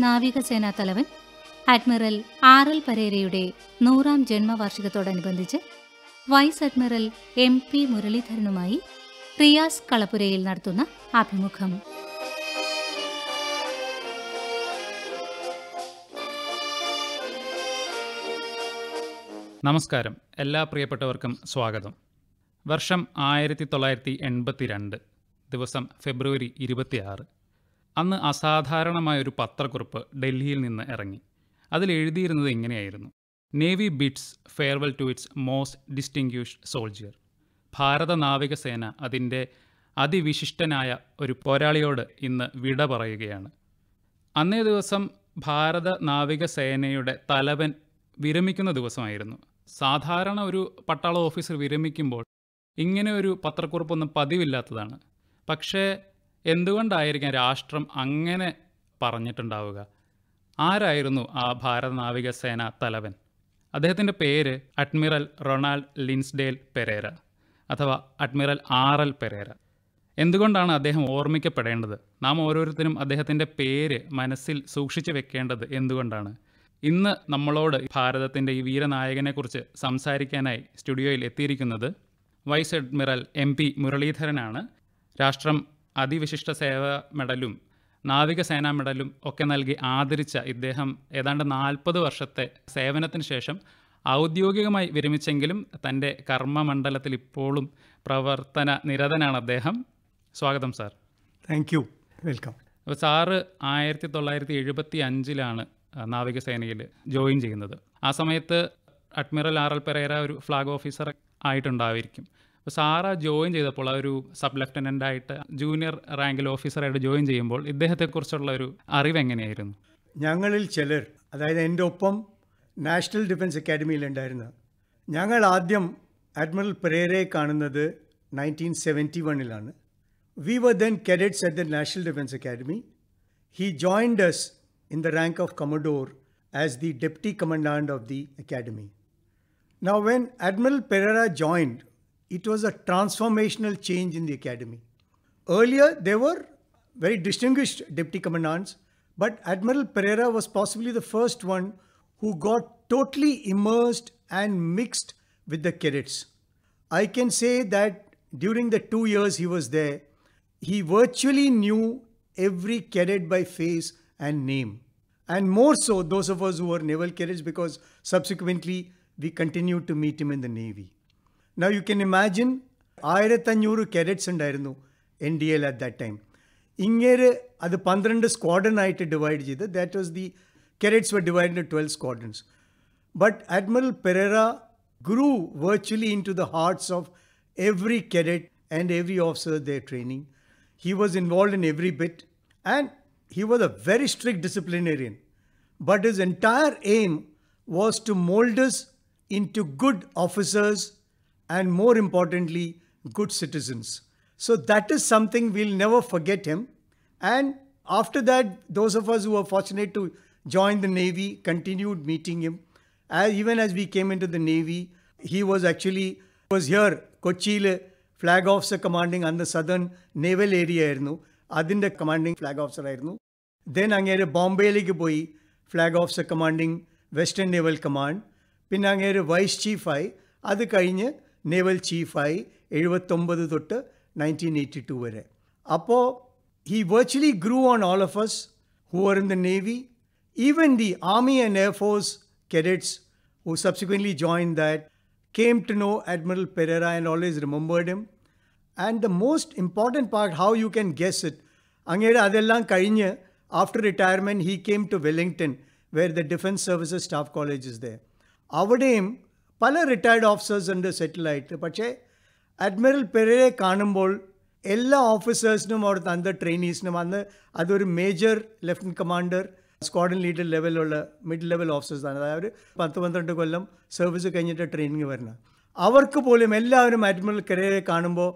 നാവികസേനാ തലവൻ admiral L Pereirയുടെ 100ാം ജന്മവാർഷികത്തോടനുബന്ധിച്ച് വൈസ് അഡ്മിറൽ M P മുരളീധരനുമായി റിയാസ് കളപ്പുരയിൽ നടത്തുന്ന അഭിമുഖം. നമസ്കാരം. എല്ലാ പ്രിയപ്പെട്ടവർക്കും സ്വാഗതം. വർഷം 1982, ദിവസം ഫെബ്രുവരി 26. അന്ന് അസാധാരണമായൊരു പത്രക്കുറിപ്പ് ഡൽഹിയിൽ നിന്ന് ഇറങ്ങി. അതിലെഴുതിയിരുന്നത് ഇങ്ങനെയായിരുന്നു: navy bids farewell to its most distinguished soldier. ഭാരത നാവികസേന അതിൻ്റെ അതിവിശിഷ്ടനായ ഒരു പോരാളിയോട് ഇന്ന് വിട പറയുകയാണ്. അന്നേ ദിവസം ഭാരത നാവികസേനയുടെ തലവൻ വിരമിക്കുന്ന ദിവസമായിരുന്നു. സാധാരണ ഒരു പട്ടാള ഓഫീസർ വിരമിക്കുമ്പോൾ ഇങ്ങനെ ഒരു പത്രക്കുറിപ്പൊന്നും പതിവില്ലാത്തതാണ്. പക്ഷേ എന്തുകൊണ്ടായിരിക്കാം രാഷ്ട്രം അങ്ങനെ പറഞ്ഞിട്ടുണ്ടാവുക? ആരായിരുന്നു ആ ഭാരത നാവികസേന തലവൻ? അദ്ദേഹത്തിൻ്റെ പേര് അഡ്മിറൽ റൊണാൾഡ് ലിൻസ്ഡേൽ പെരേര അഥവാ അഡ്മിറൽ L Pereira. എന്തുകൊണ്ടാണ് അദ്ദേഹം ഓർമ്മിക്കപ്പെടേണ്ടത്? നാം ഓരോരുത്തരും അദ്ദേഹത്തിൻ്റെ പേര് മനസ്സിൽ സൂക്ഷിച്ചു വെക്കേണ്ടത് എന്തുകൊണ്ടാണ്? ഇന്ന് നമ്മളോട് ഭാരതത്തിൻ്റെ ഈ വീരനായകനെക്കുറിച്ച് സംസാരിക്കാനായി സ്റ്റുഡിയോയിൽ എത്തിയിരിക്കുന്നത് വൈസ് അഡ്മിറൽ M P മുരളീധരനാണ്. രാഷ്ട്രം അതിവിശിഷ്ട സേവാ മെഡലും നാവികസേനാ മെഡലും ഒക്കെ നൽകി ആദരിച്ച ഇദ്ദേഹം ഏതാണ്ട് 40 വർഷത്തെ സേവനത്തിന് ശേഷം ഔദ്യോഗികമായി വിരമിച്ചെങ്കിലും തൻ്റെ കർമ്മമണ്ഡലത്തിൽ ഇപ്പോഴും പ്രവർത്തന നിരതനാണ് അദ്ദേഹം. സ്വാഗതം സാർ. Thank you. വെൽക്കം. അപ്പോൾ സാറ് 1975 നാവികസേനയിൽ ജോയിൻ ചെയ്യുന്നത്. ആ സമയത്ത് അഡ്മിറൽ L Pereira ഒരു ഫ്ലാഗ് ഓഫീസർ ആയിട്ടുണ്ടായിരിക്കും. അപ്പോൾ സാറ് ജോയിൻ ചെയ്തപ്പോൾ ഒരു സബ് ലെഫ്റ്റനൻ്റായിട്ട് ജൂനിയർ റാങ്കിൽ ഓഫീസറായിട്ട് ജോയിൻ ചെയ്യുമ്പോൾ ഇദ്ദേഹത്തെക്കുറിച്ചുള്ള ഒരു അറിവ് എങ്ങനെയായിരുന്നു? ഞങ്ങളിൽ ചിലർ, അതായത് എൻ്റെ ഒപ്പം നാഷണൽ ഡിഫൻസ് അക്കാഡമിയിലുണ്ടായിരുന്ന ഞങ്ങൾ ആദ്യം അഡ്മിറൽ പെരേരയെ കാണുന്നത് 1971. We were then cadets at the National Defense Academy. He joined us in the rank of Commodore as the Deputy Commandant of the Academy. Now, when Admiral Pereira joined, it was a transformational change in the Academy. Earlier, there were very distinguished Deputy Commandants, but Admiral Pereira was possibly the first one who got totally immersed and mixed with the cadets. I can say that during the 2 years he was there, he virtually knew every cadet by face and name. And more so those of us who were naval cadets, because subsequently we continued to meet him in the Navy. Now you can imagine 1500 cadets ഉണ്ടായിരുന്നു NDL at that time. ഇങ്ങേര് അത് 12 squadron ആയിട്ട് divide ചെയ്ത്, that was the cadets were divided into 12 squadrons. But Admiral Pereira grew virtually into the hearts of every cadet and every officer they're training. He was involved in every bit, and he was a very strict disciplinarian. But his entire aim was to mold us into good officers and, more importantly, good citizens. So that is something we'll never forget him. And after that, those of us who were fortunate to join the Navy continued meeting him. Even as we came into the Navy, he was here, Kochi, flag officer commanding on the southern naval area. Adinde commanding flag officer ആയിരുന്നു. Then അങ്ങേര് ബോംബെയിലേക്ക് പോയി flag officer commanding western naval command. പിന്നെ അങ്ങേര് vice ചീഫായി. അത് കഴിഞ്ഞ് naval ചീഫായി 79 തൊട്ട് 1982 വരെ. അപ്പോൾ he virtually grew on all of us who were in the Navy. Even the Army and Air Force cadets who subsequently joined that came to know Admiral Pereira and always remembered him. And the most important part, how you can guess it, അങ്ങേര് അതെല്ലാം കഴിഞ്ഞ് after retirement he came to Wellington, where the Defence Services Staff College is there. അവിടെയും പല retired officers ഉണ്ട് സെറ്റിൽ ആയിട്ട്. പക്ഷേ admiral പെരേരയെ കാണുമ്പോൾ എല്ലാ ഓഫീസേഴ്സിനും അവിടുത്തെ അന്തർ ട്രെയിനീസിനും, അന്ന് അതൊരു major lieutenant commander squadron leader ലെവലുള്ള മിഡ് ലെവൽ ഓഫീസേഴ്സാണ്. അതായത് 10-12 കൊല്ലം സർവീസ് കഴിഞ്ഞിട്ട് ട്രെയിനിങ് വരുന്നത്. അവർക്ക് പോലും എല്ലാവരും അഡ്മിറൽ പെരേരയെ കാണുമ്പോൾ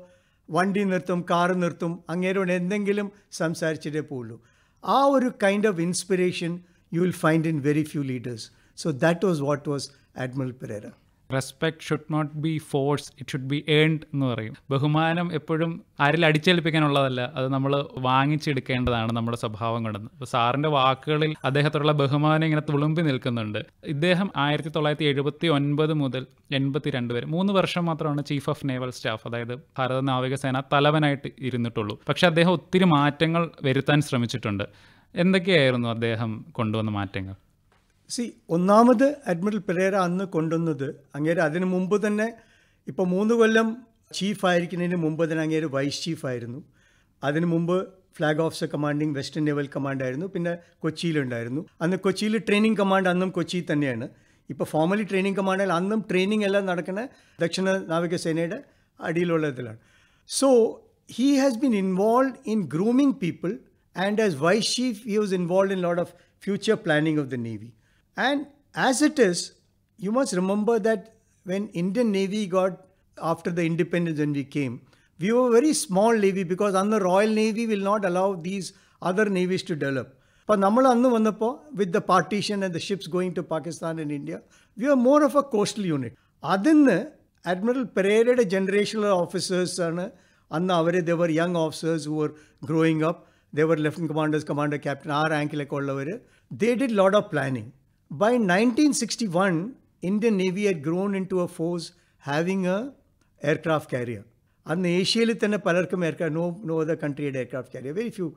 വണ്ടി നിർത്തും, കാറ് നിർത്തും, അങ്ങേരോട് എന്തെങ്കിലും സംസാരിച്ചിട്ടേ പോവുള്ളൂ. ആ ഒരു kind of inspiration you will find in very few leaders. So that was what was Admiral Pereira. Respect should not be force, it should be earned എന്ന് പറയും. ബഹുമാനം എപ്പോഴും ആരിൽ അടിച്ചേൽപ്പിക്കാനുള്ളതല്ല, അത് നമ്മൾ വാങ്ങിച്ചെടുക്കേണ്ടതാണ് നമ്മുടെ സ്വഭാവം കൊണ്ടെന്ന്. അപ്പോൾ സാറിൻ്റെ വാക്കുകളിൽ അദ്ദേഹത്തോടുള്ള ബഹുമാനം ഇങ്ങനെ തുളുമ്പി നിൽക്കുന്നുണ്ട്. ഇദ്ദേഹം 1979 മുതൽ 82 വരെ 3 വർഷം മാത്രമാണ് ചീഫ് ഓഫ് നേവൽ സ്റ്റാഫ്, അതായത് ഭാരത നാവികസേന തലവനായിട്ട് ഇരുന്നിട്ടുള്ളൂ. പക്ഷെ അദ്ദേഹം ഒത്തിരി മാറ്റങ്ങൾ വരുത്താൻ ശ്രമിച്ചിട്ടുണ്ട്. എന്തൊക്കെയായിരുന്നു അദ്ദേഹം കൊണ്ടുവന്ന മാറ്റങ്ങൾ? ഒന്നാമത് അഡ്മിറൽ പെരേര അന്ന് കൊണ്ടുവന്നത്, അങ്ങേര് അതിനു മുമ്പ് തന്നെ ഇപ്പോൾ 3 കൊല്ലം ചീഫ് ആയിരിക്കുന്നതിന് മുമ്പ് തന്നെ അങ്ങേര് വൈസ് ചീഫായിരുന്നു. അതിനു മുമ്പ് flag officer commanding western naval command ആയിരുന്നു. പിന്നെ കൊച്ചിയിലുണ്ടായിരുന്നു. അന്ന് കൊച്ചിയിൽ ട്രെയിനിങ് കമാൻഡ് അന്നും കൊച്ചി തന്നെയാണ്. ഇപ്പോൾ ഫോർമലി ട്രെയിനിങ് കമാൻഡിൽ അന്നും ട്രെയിനിങ് എല്ലാം നടക്കുന്ന ദക്ഷിണ നാവികസേനയുടെ അടിയിലുള്ള ഇതിലാണ്. So he has been involve in grooming people, and as vice chief he was involve in lot of future planning of the navy. And as it is, you must remember that when Indian Navy got, after the independence when we came, we were a very small Navy because the Royal Navy will not allow these other navies to develop. But നമ്മൾ അന്ന് വന്നപ്പോൾ with the partition and the ships going to Pakistan and India, we were more of a coastal unit. അതിന്ന് admiral പെരേരയുടെ ജനറേഷനിലുള്ള officers ആണ് അന്ന് അവർ. they were young officers who were growing up. They were lieutenant commanders, commander, captain, ആ റാങ്കിലൊക്കെ ഉള്ളവർ. They did lot of planning. By 1961, Indian Navy had grown into a force having a aircraft carrier. അന്ന് ഏഷ്യയിൽ തന്നെ പലർക്കും no other country had aircraft carrier, very few.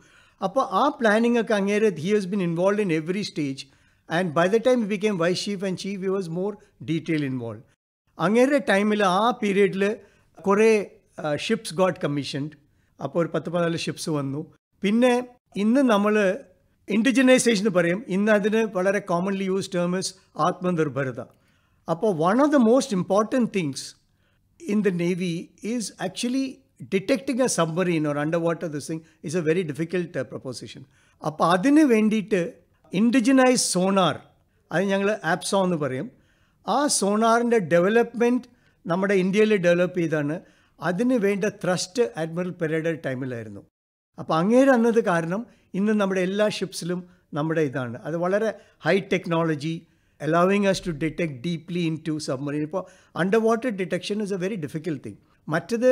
അപ്പോൾ ആ planning ഒക്കെ അങ്ങേരെ he has been involved in every stage, and by the time he became vice chief and chief, he was more detail involved. അങ്ങേരെ ടൈമിൽ ആ പീരീഡിൽ കുറേ ships got commissioned. അപ്പോൾ ഒരു 10-14 ഷിപ്സ് വന്നു. പിന്നെ ഇന്ന് നമ്മൾ ഇൻഡിജിനൈസേഷൻ എന്ന് പറയും. ഇന്ന് അതിന് വളരെ കോമൺലി യൂസ് ടേം ഇസ് ആത്മനിർഭരത. അപ്പോൾ one of the most important things in the navy is actually detecting A submarine or under water this thing is A very difficult proposition. അപ്പോൾ അതിന് വേണ്ടിയിട്ട് ഇൻഡിജിനൈസ് സോണാർ, അത് ഞങ്ങൾ ആപ്സോ എന്ന് പറയും, ആ സോണാറിൻ്റെ ഡെവലപ്മെൻറ്റ് നമ്മുടെ ഇന്ത്യയിൽ ഡെവലപ്പ് ചെയ്താണ്. അതിന് വേണ്ട ത്രസ്റ്റ് അഡ്മിറൽ പെരേരയുടെ ടൈമിലായിരുന്നു. അപ്പോൾ അങ്ങേര് അന്നത് കാരണം ഇന്ന് നമ്മുടെ എല്ലാ ഷിപ്സിലും നമ്മുടെ ഇതാണ്. അത് വളരെ high technology, allowing us to detect deeply in to submarine. ഇപ്പോൾ under water detection is a very difficult thing. മറ്റത്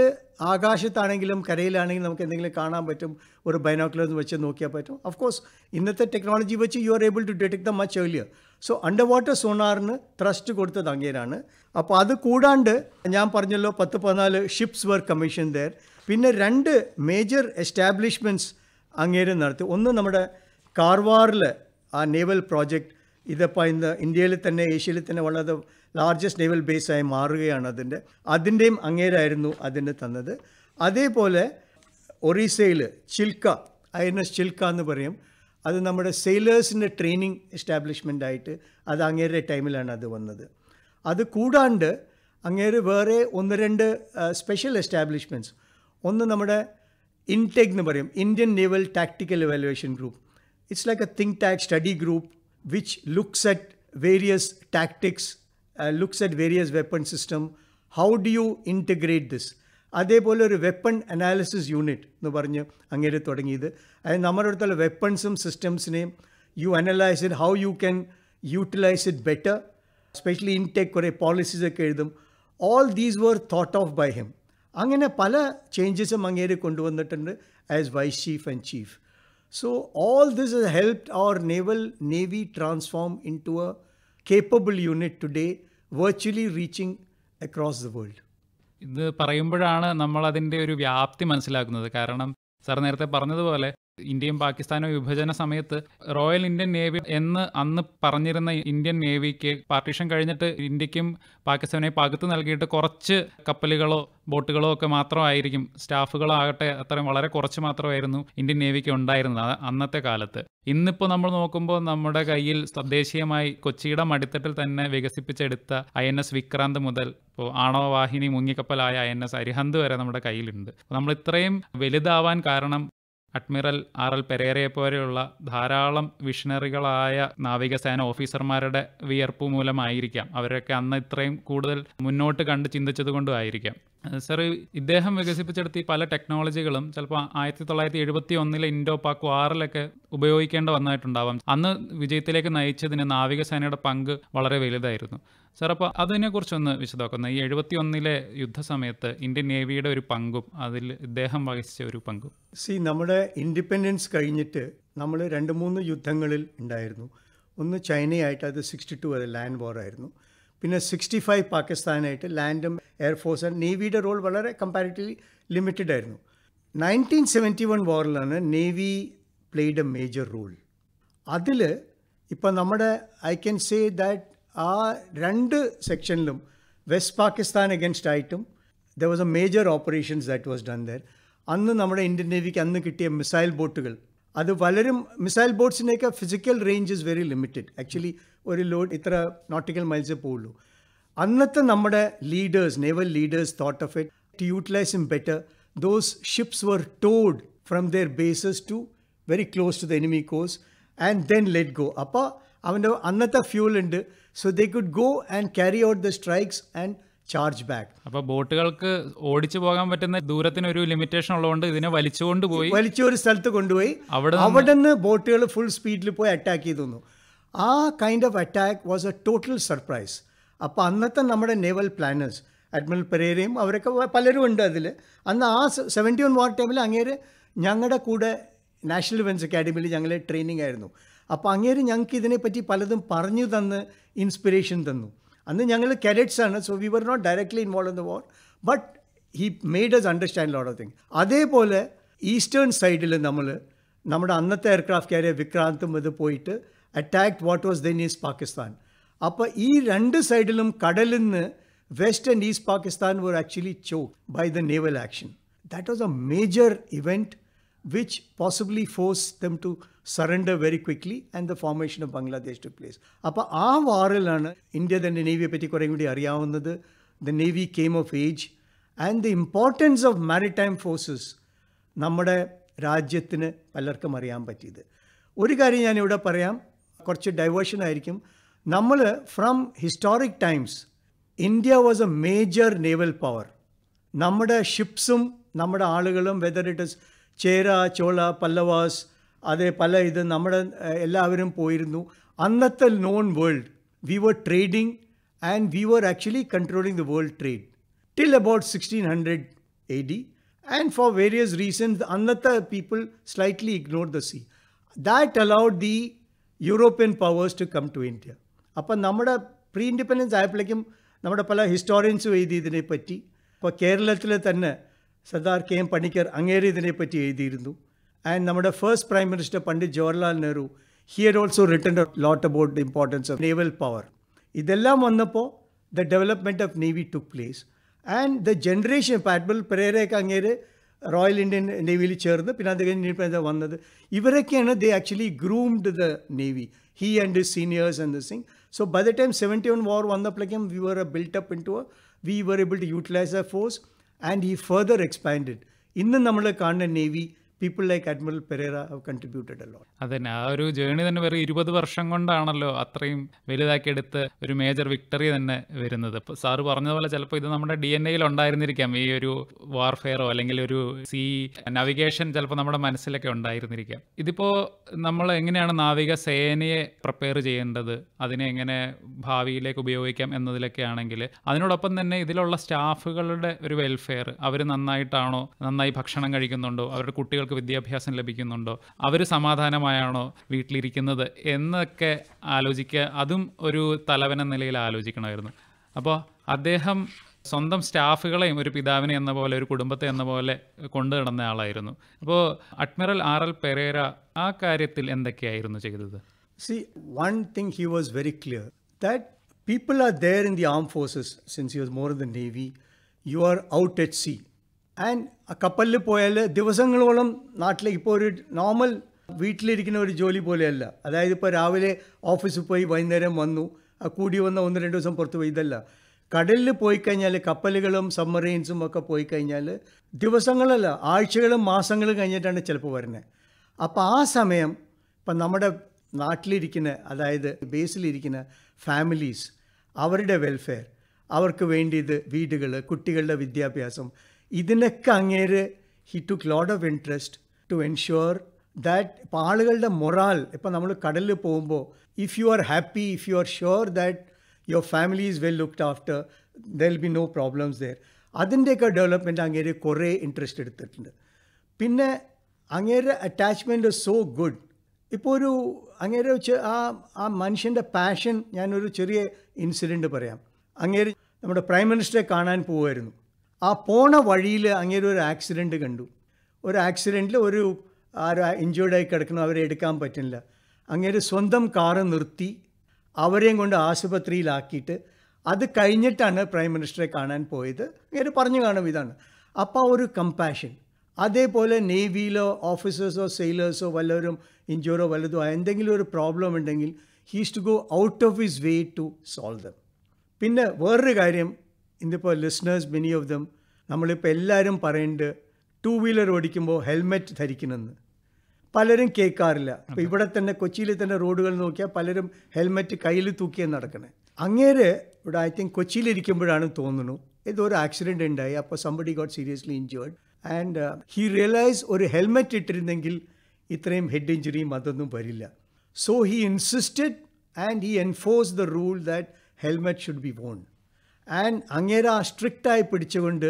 ആകാശത്താണെങ്കിലും കരയിലാണെങ്കിലും നമുക്ക് എന്തെങ്കിലും കാണാൻ പറ്റും, ഒരു ബൈനോക്കുലർ വെച്ച് നോക്കിയാൽ പറ്റും. ഓഫ് കോഴ്സ് ഇന്നത്തെ ടെക്നോളജി വെച്ച് you are able to detect the much earlier. So under water സോണാറിന് ത്രസ്റ്റ് കൊടുത്തത് അങ്ങേരാണ്. അപ്പോൾ അത് കൂടാണ്ട് ഞാൻ പറഞ്ഞല്ലോ 10-14 ഷിപ്സ് വർ കമ്മീഷൻ ദെയർ. പിന്നെ 2 മേജർ എസ്റ്റാബ്ലിഷ്മെൻറ്റ്സ് അങ്ങേര് നടത്തി. ഒന്ന് നമ്മുടെ കാർവാറിൽ ആ നേവൽ പ്രോജക്റ്റ്, ഇതിപ്പോൾ ഇന്ന് ഇന്ത്യയിൽ തന്നെ ഏഷ്യയിൽ തന്നെ വളരെ ലാർജസ്റ്റ് നേവൽ ബേസായി മാറുകയാണ്. അതിൻ്റെയും അങ്ങേരായിരുന്നു അതിന് തന്നത്. അതേപോലെ ഒറീസയിൽ ചിൽക്ക, INS ചിൽക്ക എന്ന് പറയും, അത് നമ്മുടെ സെയിലേഴ്സിൻ്റെ ട്രെയിനിങ് എസ്റ്റാബ്ലിഷ്മെൻ്റ് ആയിട്ട് അത് അങ്ങേരുടെ ടൈമിലാണ് അത് വന്നത്. അത് കൂടാണ്ട് അങ്ങേര് വേറെ 1-2 സ്പെഷ്യൽ എസ്റ്റാബ്ലിഷ്മെൻറ്റ്സ്. ഒന്ന് നമ്മുടെ ഇൻടെക് എന്ന് പറയും, Indian naval tactical evaluation group. It's like A think tank study group which looks at various tactics, looks at various weapon system, how do you integrate this. അതേപോലെ ഒരു വെപ്പൺ അനാലിസിസ് യൂണിറ്റ് എന്ന് പറഞ്ഞ് അങ്ങേര് തുടങ്ങിയത്. അതായത് നമ്മുടെ അടുത്തുള്ള വെപ്പൺസും സിസ്റ്റംസിനെയും you analyse it, how you can utilise it better. Specially ഇൻടെക് കുറേ പോളിസീസൊക്കെ എഴുതും. All these were thought of by him. അങ്ങനെ പല ചേഞ്ചസും അങ്ങേര് കൊണ്ടുവന്നിട്ടുണ്ട് as vice chief and chief. So all this has helped our navy transform into a capable unit today, virtually reaching across the world. ഇത് പറയുമ്പോഴാണ് നമ്മൾ അതിൻ്റെ ഒരു വ്യാപ്തി മനസ്സിലാക്കുന്നത്. കാരണം സാർ നേരത്തെ പറഞ്ഞതുപോലെ ഇന്ത്യയും പാകിസ്ഥാനും വിഭജന സമയത്ത് റോയൽ ഇന്ത്യൻ നേവി എന്ന് അന്ന് പറഞ്ഞിരുന്ന ഇന്ത്യൻ നേവിക്ക് പാർട്ടീഷൻ കഴിഞ്ഞിട്ട് ഇന്ത്യക്കും പാകിസ്ഥാനെ പകുത്ത് നൽകിയിട്ട് കുറച്ച് കപ്പലുകളോ ബോട്ടുകളോ ഒക്കെ മാത്രമായിരിക്കും, സ്റ്റാഫുകളാകട്ടെ അത്രയും വളരെ കുറച്ച് മാത്രമായിരുന്നു ഇന്ത്യൻ നേവിക്ക് ഉണ്ടായിരുന്നത് അന്നത്തെ കാലത്ത്. ഇന്നിപ്പോൾ നമ്മൾ നോക്കുമ്പോൾ നമ്മുടെ കയ്യിൽ തദ്ദേശീയമായി കൊച്ചിയുടെ മടിത്തട്ടിൽ തന്നെ വികസിപ്പിച്ചെടുത്ത INS വിക്രാന്ത് മുതൽ ഇപ്പോൾ ആണവവാഹിനി മുങ്ങിക്കപ്പലായ INS അരിഹന്ത് വരെ നമ്മുടെ കയ്യിലുണ്ട്. നമ്മൾ ഇത്രയും വലുതാവാൻ കാരണം അഡ്മിറൽ RL പെരേരയെ പോലെയുള്ള ധാരാളം വിഷണറികളായ നാവികസേന ഓഫീസർമാരുടെ വിയർപ്പ് മൂലമായിരിക്കാം. അവരൊക്കെ അന്ന് ഇത്രയും കൂടുതൽ മുന്നോട്ട് കണ്ട് ചിന്തിച്ചത് കൊണ്ടും ആയിരിക്കാം. സർ, ഇദ്ദേഹം വികസിപ്പിച്ചെടുത്ത ഈ പല ടെക്നോളജികളും ചിലപ്പോൾ 1971 ഇൻഡോ പാക് വാറിലൊക്കെ ഉപയോഗിക്കേണ്ട വന്നായിട്ടുണ്ടാവാം. അന്ന് വിജയത്തിലേക്ക് നയിച്ചതിന് നാവികസേനയുടെ പങ്ക് വളരെ വലുതായിരുന്നു. സർ, അപ്പോൾ അതിനെക്കുറിച്ചൊന്ന് വിശദമാക്കുന്നു. ഈ 71 യുദ്ധസമയത്ത് ഇന്ത്യൻ നേവിയുടെ ഒരു പങ്കും അതിൽ ഇദ്ദേഹം വഹിച്ച ഒരു പങ്കും. നമ്മുടെ ഇൻഡിപെൻഡൻസ് കഴിഞ്ഞിട്ട് നമ്മൾ 2-3 യുദ്ധങ്ങളിൽ ഉണ്ടായിരുന്നു. ഒന്ന് ചൈനയായിട്ട്, അത് 62 അത് ലാൻഡ് വാർ ആയിരുന്നു. പിന്നെ 65 പാകിസ്ഥാനായിട്ട് ലാൻഡും എയർഫോഴ്സ് ആൻഡ് നേവിയുടെ റോൾ വളരെ കമ്പാരിറ്റീവ്ലി ലിമിറ്റഡ് ആയിരുന്നു. 1971 വാറിലാണ് navy played a major role. അതിൽ ഇപ്പം നമ്മുടെ ഐ ക്യാൻ സേ ദാറ്റ് ആ 2 സെക്ഷനിലും വെസ്റ്റ് പാകിസ്ഥാൻ അഗൻസ്റ്റ് ആയിട്ടും there was a major operations that was done there. അന്ന് നമ്മുടെ ഇന്ത്യൻ നേവിക്ക് അന്ന് കിട്ടിയ മിസൈൽ ബോട്ടുകൾ അത് വളരും. മിസൈൽ ബോട്ട്സിൻ്റെയൊക്കെ physical range is very limited. Actually ഒരു ലോഡ് ഇത്ര നോട്ടിക്കൽ മൈൽസേ പോവുള്ളൂ. അന്നത്തെ നമ്മുടെ leaders, naval leaders thought of it to utilise them better. Those ships were towed from their bases to very close to the enemy coast and then let go. അപ്പോൾ അവൻ്റെ അന്നത്തെ fuel ഉണ്ട്. So they could go and carry out the strikes and charge back. അപ്പോൾ ബോട്ടുകൾക്ക് ഓടിച്ചു പോകാൻ പറ്റുന്ന ദൂരത്തിന് ഒരു ലിമിറ്റേഷൻ ഉള്ളതുകൊണ്ട് ഇതിനെ വലിച്ചൊരു സ്ഥലത്ത് കൊണ്ടുപോയി അവിടെ നിന്ന് ബോട്ടുകൾ ഫുൾ സ്പീഡിൽ പോയി അറ്റാക്ക് ചെയ്തു തന്നു. ആ kind of attack was A total surprise. അപ്പോൾ അന്നത്തെ നമ്മുടെ നേവൽ പ്ലാനേഴ്സ് അഡ്മിറൽ പെരേരയും അവരൊക്കെ പലരും ഉണ്ട് അതിൽ. അന്ന് ആ 71 വാർ ടൈമിൽ അങ്ങേര് ഞങ്ങളുടെ കൂടെ നാഷണൽ ഡിഫൻസ് അക്കാഡമിയിൽ ഞങ്ങളെ ട്രെയിനിങ് ആയിരുന്നു. അപ്പോൾ അങ്ങേര് ഞങ്ങൾക്ക് ഇതിനെപ്പറ്റി പലതും പറഞ്ഞു തന്ന് ഇൻസ്പിറേഷൻ തന്നു. അന്ന് ഞങ്ങൾ കാഡറ്റ്സ് ആണ്. So we were not directly involve in the war, but he made us understand lot of thing. അതേപോലെ ഈസ്റ്റേൺ സൈഡിൽ നമ്മുടെ അന്നത്തെ എയർക്രാഫ്റ്റ് കാരിയർ വിക്രാന്തും ഇത് പോയിട്ട് attacked what was then east Pakistan. അപ്പോൾ ഈ 2 സൈഡിലും കടലിൽ നിന്ന് west and east Pakistan were actually choked by the naval action. That was a major event which possibly forced them to surrender very quickly and the formation of Bangladesh took place. അപ്പോൾ ആ വാറിലാണ് India തന്നെ നേവിയെ പറ്റി കുറേ കൂടി അറിയാവുന്നത്. The navy came of age and the importance of maritime forces നമ്മുടെ രാജ്യത്തിന് പലർക്കും അറിയാൻ പറ്റിയത്. ഒരു കാര്യം ഞാനിവിടെ പറയാം, കുറച്ച് ഡൈവേർഷൻ ആയിരിക്കും. നമ്മൾ from historic times India was a major naval power. നമ്മുടെ ഷിപ്സും നമ്മുടെ ആളുകളും whether it is Chera, Chola, Pallavas, അതേ പല ഇത് നമ്മുടെ എല്ലാവരും പോയിരുന്നു. അന്നത്തെ known world we were trading and we were actually controlling the world trade till about 1600 AD. And for various reasons, അന്നത്തെ people slightly ignored the sea. That allowed the European powers to come to India. അപ്പം നമ്മുടെ pre independence ആയപ്പോഴേക്കും നമ്മുടെ പല ഹിസ്റ്റോറിയൻസും എഴുതി ഇതിനെപ്പറ്റി. ഇപ്പോൾ കേരളത്തിൽ തന്നെ സർദാർ KM പണിക്കർ അങ്ങേര് ഇതിനെപ്പറ്റി എഴുതിയിരുന്നു. ആൻഡ് നമ്മുടെ first prime minister Pandit Jawaharlal Nehru, he had also written a lot about the importance of naval power. ഇതെല്ലാം വന്നപ്പോൾ the development of Navy took place. And the generation ഇപ്പോൾ അഡ്മിറൽ പെരേരയൊക്കെ അങ്ങേര് റോയൽ ഇന്ത്യൻ നേവിയിൽ ചേർന്ന് പിന്നെ അത് കഴിഞ്ഞ് ഇൻഡിപെൻഡൻസ് വന്നത്. ഇവരൊക്കെയാണ് they actually groomed the navy, he and his seniors and this thing. So by the time 71 war വന്നപ്പോഴേക്കും we were built up in to we were able to utilize a force and he further expanded. ഇന്ന് നമ്മൾ കാണുന്ന navy people like Admiral Pereira have contributed a lot. അതന്നെ, ആ ഒരു journey തന്നെ വെറും 20 വർഷം കൊണ്ടാണല്ലോ അത്രയും വലുതാക്കിയെടുത്ത് ഒരു മേജർ വിക്ടറി തന്നെ വരുന്നത്. ഇപ്പോൾ സാറ് പറഞ്ഞതുപോലെ ചിലപ്പോൾ ഇത് നമ്മുടെ DNA-യിൽ ഉണ്ടായിരുന്നിരിക്കാം, ഈ ഒരു വാർഫെയറോ അല്ലെങ്കിൽ ഒരു സീ നാവിഗേഷൻ ചിലപ്പോൾ നമ്മുടെ മനസ്സിലൊക്കെ ഉണ്ടായിരുന്നിരിക്കാം. ഇതിപ്പോൾ നമ്മൾ എങ്ങനെയാണ് നാവിക സേനയെ പ്രിപ്പയർ ചെയ്യേണ്ടത്, അതിനെ എങ്ങനെ ഭാവിയിലേക്ക് ഉപയോഗിക്കാം എന്നതിലൊക്കെ ആണെങ്കിൽ അതിനോടൊപ്പം തന്നെ ഇതിലുള്ള സ്റ്റാഫുകളുടെ ഒരു വെൽഫെയർ, അവർ നന്നായി ഭക്ഷണം കഴിക്കുന്നുണ്ടോ, അവരുടെ കുട്ടികൾക്ക് വിദ്യാഭ്യാസം ലഭിക്കുന്നുണ്ടോ, അവർ സമാധാനമായാണോ വീട്ടിലിരിക്കുന്നത് എന്നൊക്കെ ആലോചിക്കുക. അതും ഒരു തലവനെന്ന നിലയിൽ ആലോചിക്കണമായിരുന്നു. അപ്പോൾ അദ്ദേഹം സ്വന്തം സ്റ്റാഫുകളെയും ഒരു പിതാവിനെ എന്ന പോലെ ഒരു കുടുംബത്തെ എന്ന പോലെ കൊണ്ടു നടന്ന ആളായിരുന്നു. അപ്പോൾ അഡ്മിറൽ RL പെരേര ആ കാര്യത്തിൽ എന്തൊക്കെയായിരുന്നു ചെയ്തത്? See, one thing he was very clear that people are there in the armed forces. Since he was more in the Navy, you are out at sea. And കപ്പലിൽ പോയാൽ ദിവസങ്ങളോളം നാട്ടിലേക്ക്, ഇപ്പോൾ ഒരു നോർമൽ വീട്ടിലിരിക്കുന്ന ഒരു ജോലി പോലെയല്ല. അതായത് ഇപ്പോൾ രാവിലെ ഓഫീസിൽ പോയി വൈകുന്നേരം വന്നു, കൂടി വന്ന 1-2 ദിവസം പുറത്ത് പോയി, ഇതല്ല. കടലിൽ പോയി കഴിഞ്ഞാൽ കപ്പലുകളും സബ്മറൈൻസും ഒക്കെ പോയി കഴിഞ്ഞാൽ ദിവസങ്ങളല്ല, ആഴ്ചകളും മാസങ്ങളും കഴിഞ്ഞിട്ടാണ് ചിലപ്പോൾ വരുന്നത്. അപ്പോൾ ആ സമയം ഇപ്പം നമ്മുടെ നാട്ടിലിരിക്കുന്ന, അതായത് ബേസിലിരിക്കുന്ന ഫാമിലീസ്, അവരുടെ വെൽഫെയർ, അവർക്ക് വേണ്ടിയത് വീടുകൾ, കുട്ടികളുടെ വിദ്യാഭ്യാസം, ഇതിനൊക്കെ അങ്ങേര് he took lot of interest to ensure that ഇപ്പോൾ ആളുകളുടെ മൊറാൽ, ഇപ്പോൾ നമ്മൾ കടലിൽ പോകുമ്പോൾ if you are happy, if you are sure that your family is well looked after, there will be no problems there. അതിൻ്റെയൊക്കെ ഡെവലപ്മെൻറ്റ് അങ്ങേര് കുറേ interest എടുത്തിട്ടുണ്ട്. പിന്നെ അങ്ങേരെ അറ്റാച്ച്മെൻറ്റ് സോ ഗുഡ്. ഇപ്പോൾ ഒരു അങ്ങേരെ വെച്ച് ആ മനുഷ്യൻ്റെ പാഷൻ, ഞാനൊരു ചെറിയ ഇൻസിഡൻറ്റ് പറയാം. അങ്ങേര് നമ്മുടെ പ്രൈം മിനിസ്റ്ററെ കാണാൻ പോവുമായിരുന്നു. ആ പോണ വഴിയിൽ അങ്ങേര് ഒരു ആക്സിഡൻറ്റ് കണ്ടു. ഒരു ആക്സിഡൻറ്റിൽ ആരോ ഇഞ്ചേർഡായി കിടക്കണം, അവരെ എടുക്കാൻ പറ്റില്ല. അങ്ങേര് സ്വന്തം കാറ് നിർത്തി അവരെയും കൊണ്ട് ആശുപത്രിയിലാക്കിയിട്ട് അത് കഴിഞ്ഞിട്ടാണ് പ്രൈം മിനിസ്റ്ററെ കാണാൻ പോയത്. അങ്ങേര് പറഞ്ഞു കാണും ഇതാണ്. അപ്പോൾ ഒരു കമ്പാഷൻ. അതേപോലെ നേവിയിലോ ഓഫീസേഴ്സോ സെയിലേഴ്സോ വല്ലവരും ഇഞ്ചോറോ വല്ലതോ എന്തെങ്കിലും ഒരു പ്രോബ്ലം ഉണ്ടെങ്കിൽ he's to go out of his way to solve them. പിന്നെ വേറൊരു കാര്യം, ഇന്നിപ്പോൾ ലിസ്ണേഴ്സ് മെനി ഓഫ് ദം, നമ്മളിപ്പോൾ എല്ലാവരും പറയുന്നുണ്ട് 2 വീലർ ഓടിക്കുമ്പോൾ ഹെൽമെറ്റ് ധരിക്കണമെന്ന്. പലരും കേൾക്കാറില്ല. ഇപ്പോൾ ഇവിടെ തന്നെ കൊച്ചിയിൽ തന്നെ റോഡുകൾ നോക്കിയാൽ പലരും ഹെൽമെറ്റ് കയ്യിൽ തൂക്കിയാൽ നടക്കണേ. അങ്ങേര് ഇവിടെ ഐ തിങ്ക് കൊച്ചിയിലിരിക്കുമ്പോഴാണ് തോന്നുന്നു ഇതൊരു ആക്സിഡൻറ്റ് ഉണ്ടായി. അപ്പോൾ somebody got seriously injured and he realise ഒരു ഹെൽമെറ്റ് ഇട്ടിരുന്നെങ്കിൽ ഇത്രയും ഹെഡ് ഇഞ്ചുറിയും അതൊന്നും വരില്ല. So he insisted and he enforce the rule that helmet should be worn. And അങ്ങേര സ്ട്രിക്റ്റായി പിടിച്ചുകൊണ്ട്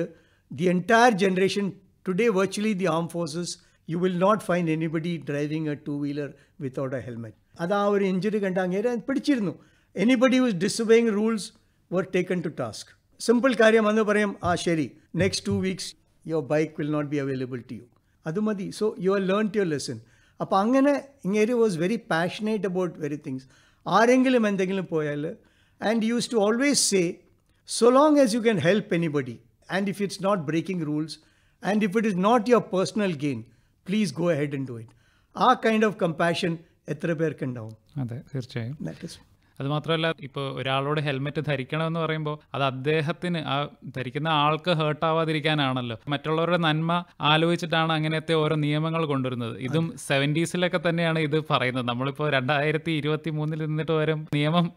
the entire generation today virtually the ആം forces you will not find anybody driving a 2-wheeler without a helmet. അത് ആ ഒരു injury കണ്ട അങ്ങേരെ പിടിച്ചിരുന്നു. Anybody whose disobeying rules were taken to task. Simple കാര്യം അന്ന് പറയും, ശരി, next 2 weeks your bike will not be available to you. അത് മതി. So you are learn your lesson. അപ്പോൾ അങ്ങനെ ഇങ്ങേര് was very passionate about very things. ആരെങ്കിലും എന്തെങ്കിലും പോയാൽ and used to always say, so long as you can help anybody and if it's not breaking rules and if it is not your personal gain, please go ahead and do it. ആ kind of compassion എത്ര പേർക്കുണ്ടാവും? അതെ, തീർച്ചയായും. That is. അതുമാത്രമല്ല, ഇപ്പോൾ ഒരാളോട് helmet ധരിക്കണമെന്ന് പറയുമ്പോൾ അത് അദ്ദേഹത്തിന്, ആ ധരിക്കുന്ന ആൾക്ക് ഹേർട്ട് ആവാതിരിക്കാനാണല്ലോ. മറ്റുള്ളവരുടെ നന്മ ആലോചിച്ചിട്ടാണ് അങ്ങനത്തെ ഓരോ നിയമങ്ങൾ കൊണ്ടുവരുന്നത്. ഇതും 70s തന്നെയാണ് ഇത് പറയുന്നത്. നമ്മളിപ്പോൾ 2023 നിന്നിട്ട് വരും നിയമം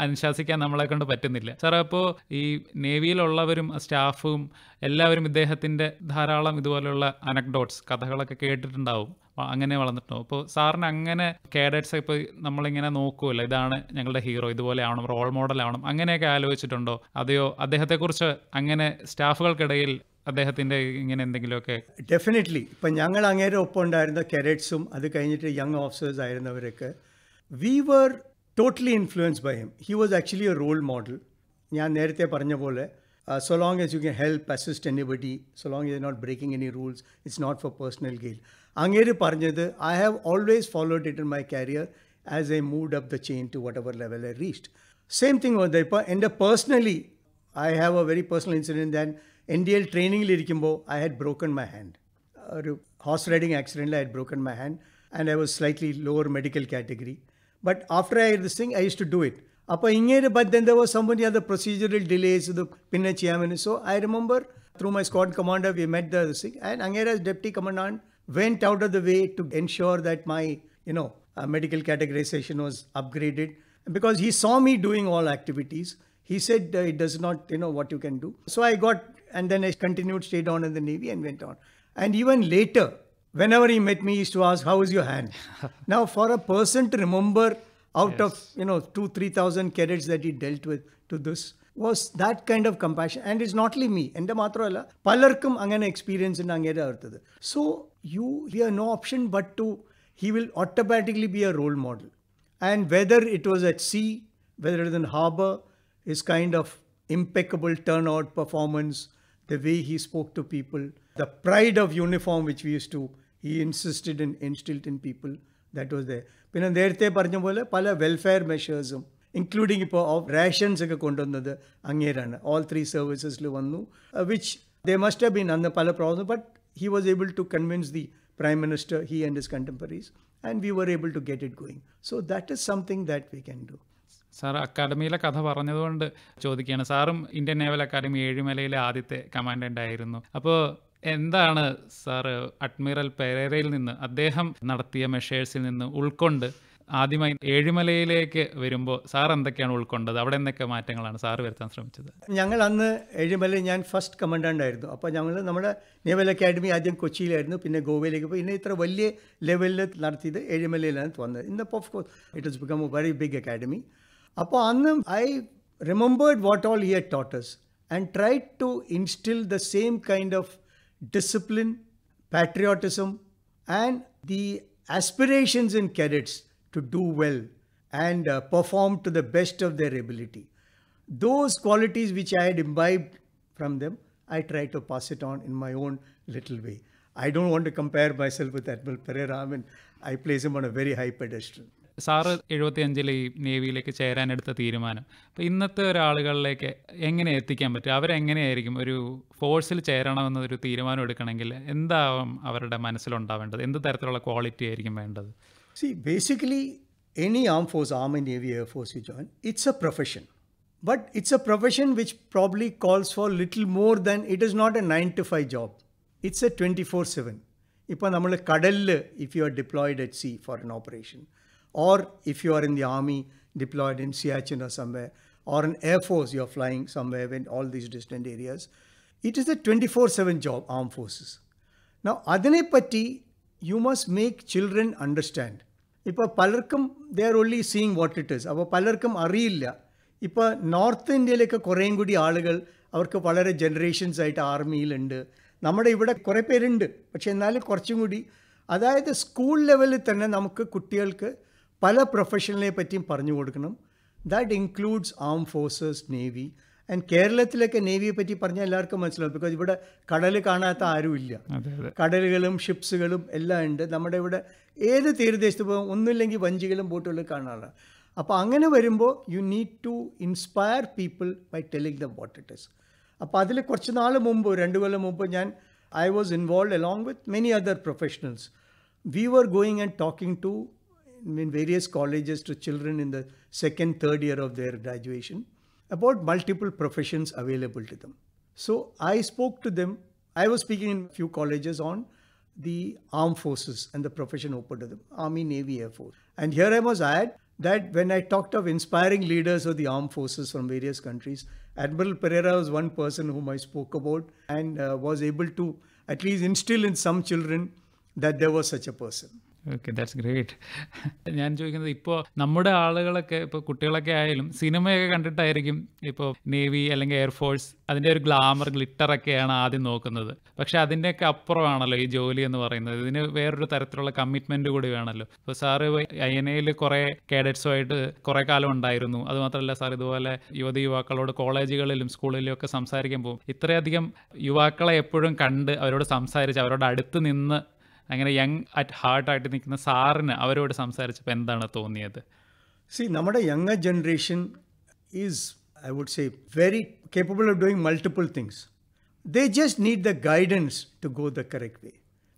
അനുശാസിക്കാൻ നമ്മളെ കൊണ്ട് പറ്റുന്നില്ല. സാർ, അപ്പോൾ ഈ നേവിയിലുള്ളവരും സ്റ്റാഫും എല്ലാവരും ഇദ്ദേഹത്തിൻ്റെ ധാരാളം ഇതുപോലെയുള്ള അനക്ഡോട്ട്സ്, കഥകളൊക്കെ കേട്ടിട്ടുണ്ടാവും, അങ്ങനെ വളർന്നിട്ടുണ്ടാവും. അപ്പോൾ സാറിന് അങ്ങനെ കേഡറ്റ്സ് ഇപ്പോൾ നമ്മളിങ്ങനെ നോക്കുമല്ലോ, ഇതാണ് ഞങ്ങളുടെ ഹീറോ, ഇതുപോലെ ആവണം, റോൾ മോഡൽ ആവണം, അങ്ങനെയൊക്കെ ആലോചിച്ചിട്ടുണ്ടോ? അതെയോ അദ്ദേഹത്തെക്കുറിച്ച് അങ്ങനെ സ്റ്റാഫുകൾക്കിടയിൽ അദ്ദേഹത്തിൻ്റെ ഇങ്ങനെ എന്തെങ്കിലുമൊക്കെ? ഡെഫിനറ്റ്ലി. ഇപ്പം ഞങ്ങൾ അങ്ങേരെ ഒപ്പം ഉണ്ടായിരുന്ന കേഡറ്റ്സും അത് കഴിഞ്ഞിട്ട് യങ് ഓഫീസേഴ്സ് ആയിരുന്നവരൊക്കെ we were totally influenced by him. He was actually a role model. ഞാൻ നേരത്തെ പറഞ്ഞ പോലെ so long as you can help, assist anybody, so long as you're not breaking any rules, it's not for personal gain. അങ്ങേര് പറഞ്ഞത്, I have always followed it in my career as I moved up the chain to whatever level I reached. Same thing was there. എൻ്റെ personally, I have a very personal incident that NDL ട്രെയിനിങ്ങിലിരിക്കുമ്പോൾ I had broken my hand. ഒരു horse riding ആക്സിഡൻറ്റിൽ I had broken my hand and I was slightly lower medical category. But after I had this thing, I used to do it. അപ്പോൾ ഇങ്ങേര്, but then there was so many other procedural delays, ഇത് പിന്നെ ചെയ്യാമെന്ന്. So I remember through my squad commander we met the thing, and Angera as deputy commandant went out of the way to ensure that my medical categorization was upgraded, because he saw me doing all activities. He said it does not what you can do. So I got, and then I continued, stayed on in the Navy and went on. And even later, whenever he met me, he used to ask, how is your hand? Now for a person to remember out of 2,000-3,000 cadets that he dealt with to this was that kind of compassion. And it's not only me, എൻ്റെ മാത്രമല്ല പലർക്കും അങ്ങനെ experience ഉണ്ട് അങ്ങേരെ അടുത്തത്. So you have no option but to, he will automatically be a role model. And whether it was at sea, whether it was in harbor, his kind of impeccable turnout performance, the way he spoke to people, the pride of uniform which we used to, he insisted and instilled in people, that was there. പിന്നെ നേരത്തെ പറഞ്ഞ പോലെ പല welfare മെഷേഴ്സും including ഇപ്പോൾ rations ഒക്കെ കൊണ്ടുവന്നത് അങ്ങേരാണ്. ഓൾ 3 സർവീസസിൽ വന്നു, which they must have been അന്ന് പല problem, but he was able to convince the prime minister, he and his contemporaries, and we were able to get it going. So that is something that we can do. Sir, അക്കാഡമിയിലെ കഥ പറഞ്ഞതുകൊണ്ട് ചോദിക്കുകയാണ്. സാറും Indian naval academy ഏഴിമലയിലെ ആദ്യത്തെ commandant ആയിരുന്നു. അപ്പോൾ എന്താണ് sir admiral പെരേരയിൽ നിന്ന്, അദ്ദേഹം നടത്തിയ മെഷേഴ്സിൽ നിന്ന് ഉൾക്കൊണ്ട് ആദ്യമായി ഏഴിമലയിലേക്ക് വരുമ്പോൾ സാർ എന്തൊക്കെയാണ് ഉൾക്കൊണ്ടത്? അവിടെ എന്തൊക്കെ മാറ്റങ്ങളാണ് സാർ വരുത്താൻ ശ്രമിച്ചത്? ഞങ്ങൾ അന്ന് ഏഴിമലയിൽ ഞാൻ ഫസ്റ്റ് കമാൻഡൻ്റ് ആയിരുന്നു. അപ്പോൾ ഞങ്ങൾ നമ്മുടെ നേവൽ അക്കാഡമി ആദ്യം കൊച്ചിയിലായിരുന്നു, പിന്നെ ഗോവയിലേക്ക് പോയി. പിന്നെ ഇത്ര വലിയ ലെവലിൽ നടത്തിയത് ഏഴിമലയിലാണ് വന്നത്. ഇന്നിപ്പോൾ of course it has become a very big academy. അപ്പോൾ അന്ന് I remembered what all he had taught us and tried to instill the same kind of discipline, patriotism and the aspirations in cadets to do well and perform to the best of their ability. Those qualities which I had imbibed from them, I try to pass it on in my own little way. I don't want to compare myself with Admiral Pereira. I mean, I place him on a very high pedestal. Sir 75 ഈ നേവിയിലേക്ക് ചേരാനെടുത്ത തീരുമാനം അപ്പോൾ ഇന്നത്തെ ഒരാളുകളിലേക്ക് എങ്ങനെ എത്തിക്കാൻ പറ്റും? അവരെങ്ങനെയായിരിക്കും ഒരു ഫോഴ്സിൽ ചേരണമെന്നൊരു തീരുമാനം എടുക്കണമെങ്കിൽ എന്താവും അവരുടെ മനസ്സിലുണ്ടാവേണ്ടത്? എന്ത് തരത്തിലുള്ള ക്വാളിറ്റി ആയിരിക്കും വേണ്ടത്? See, basically, any armed force, Army, Navy, Air Force you join, it's a profession. But it's a profession which probably calls for little more than, it is not a 9 to 5 job. It's a 24/7. ഇപ്പോൾ നമ്മൾ കടലിൽ, if you are deployed at sea for an operation, or if you are in the army deployed in Siachen or somewhere, or in Air Force you are flying somewhere in all these distant areas, it is a 24/7 job, armed forces. Now, adine patti you must make children understand. ഇപ്പോൾ പലർക്കും they are only seeing what it is. അപ്പോൾ പലർക്കും അറിയില്ല. ഇപ്പോൾ north ഇന്ത്യയിലൊക്കെ കുറേയും കൂടി ആളുകൾ അവർക്ക് വളരെ ജനറേഷൻസ് ആയിട്ട് ആർമിയിലുണ്ട്. നമ്മുടെ ഇവിടെ കുറേ പേരുണ്ട്, പക്ഷെ എന്നാലും കുറച്ചും കൂടി, അതായത് സ്കൂൾ ലെവലിൽ തന്നെ നമുക്ക് കുട്ടികൾക്ക് പല പ്രൊഫഷണലിനെ പറ്റിയും പറഞ്ഞു കൊടുക്കണം. ദാറ്റ് ഇൻക്ലൂഡ്സ് ആം ഫോഴ്സസ്, നേവി. ആൻഡ് കേരളത്തിലൊക്കെ നേവിയെ പറ്റി പറഞ്ഞാൽ എല്ലാവർക്കും മനസ്സിലാവും. ബിക്കോസ് ഇവിടെ കടൽ കാണാത്ത ആരുമില്ല. കടലുകളും ഷിപ്സുകളും എല്ലാം ഉണ്ട്. നമ്മുടെ ഇവിടെ ഏത് തീരദേശത്ത് പോകും ഒന്നുമില്ലെങ്കിൽ വഞ്ചികളും ബോട്ടുകളും കാണാറുണ്ട്. അപ്പോൾ അങ്ങനെ വരുമ്പോൾ you need to inspire people by telling them what it is. അപ്പോൾ അതിൽ കുറച്ച് നാൾ മുമ്പ്, 2 കൊല്ലം മുമ്പ്, I was involved along with many other professionals. We were going and talking to in various colleges to children in the 2nd, 3rd year of their graduation about multiple professions available to them. So I spoke to them. I was speaking in a few colleges on the armed forces and the profession open to them, Army, Navy, Air Force. And here I must add that when I talked of inspiring leaders of the armed forces from various countries, Admiral Pereira was one person whom I spoke about and was able to at least instill in some children that there was such a person. Okay, that's great. ഞാൻ ചോദിക്കുന്നത്, ഇപ്പോൾ നമ്മുടെ ആളുകളൊക്കെ, ഇപ്പോൾ കുട്ടികളൊക്കെ ആയാലും സിനിമയൊക്കെ കണ്ടിട്ടായിരിക്കും ഇപ്പോൾ നേവി അല്ലെങ്കിൽ എയർഫോഴ്സ് അതിൻ്റെ ഒരു ഗ്ലാമർ, ഗ്ലിറ്ററൊക്കെയാണ് ആദ്യം നോക്കുന്നത്. പക്ഷേ അതിൻ്റെയൊക്കെ അപ്പുറമാണല്ലോ ഈ ജോലി എന്ന് പറയുന്നത്. ഇതിന് വേറൊരു തരത്തിലുള്ള കമ്മിറ്റ്മെൻറ്റ് കൂടി വേണമല്ലോ. ഇപ്പോൾ സാറ് INA കുറേ കേഡറ്റ്സുമായിട്ട് കുറേ കാലം ഉണ്ടായിരുന്നു. അതുമാത്രമല്ല സാർ ഇതുപോലെ യുവാക്കളോട് കോളേജുകളിലും സ്കൂളിലും ഒക്കെ സംസാരിക്കാൻ പോകും. ഇത്രയധികം യുവാക്കളെ എപ്പോഴും കണ്ട് അവരോട് സംസാരിച്ച് അവരോട് അടുത്ത് നിന്ന് അങ്ങനെ യങ് അറ്റ് ഹാർട്ടായിട്ട് നിൽക്കുന്ന സാറിന് അവരോട് സംസാരിച്ചപ്പോൾ എന്താണ് തോന്നിയത്? See, നമ്മുടെ younger generation is, I would say, very capable of doing multiple things. They just need the guidance to go the correct way.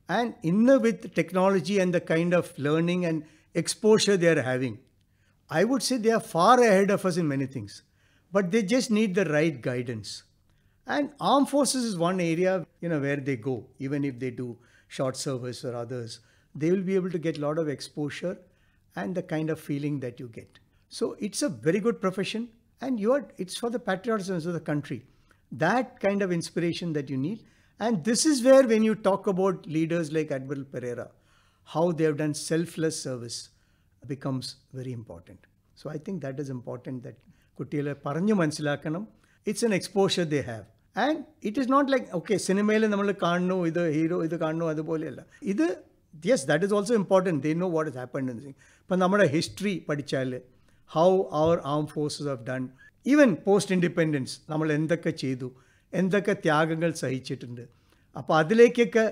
And with technology and the kind of learning and exposure they are having, I would say they are far ahead of us in many things. But they just need the right guidance. And armed forces is one area, where they go, even if they do short service or others, they will be able to get a lot of exposure and the kind of feeling that you get. So it's a very good profession, and it's for the patriotism of the country. That kind of inspiration that you need. And this is where, when you talk about leaders like Admiral Pereira, how they have done selfless service becomes very important. So I think that is important, that kuttiyale paranju manasilakanam. It's an exposure they have. And it is not like, okay, സിനിമയിൽ നമ്മൾ കാണുന്നു, ഇത് hero, ഇത് കാണുന്നു, അതുപോലെയല്ല. ഇത്, yes, that is also important. They know what has happened in the thing. ഇപ്പം നമ്മുടെ ഹിസ്റ്ററി പഠിച്ചാൽ, how our armed forces have done, even post independence, നമ്മൾ എന്തൊക്കെ ചെയ്തു, എന്തൊക്കെ ത്യാഗങ്ങൾ സഹിച്ചിട്ടുണ്ട്. അപ്പോൾ അതിലേക്കൊക്കെ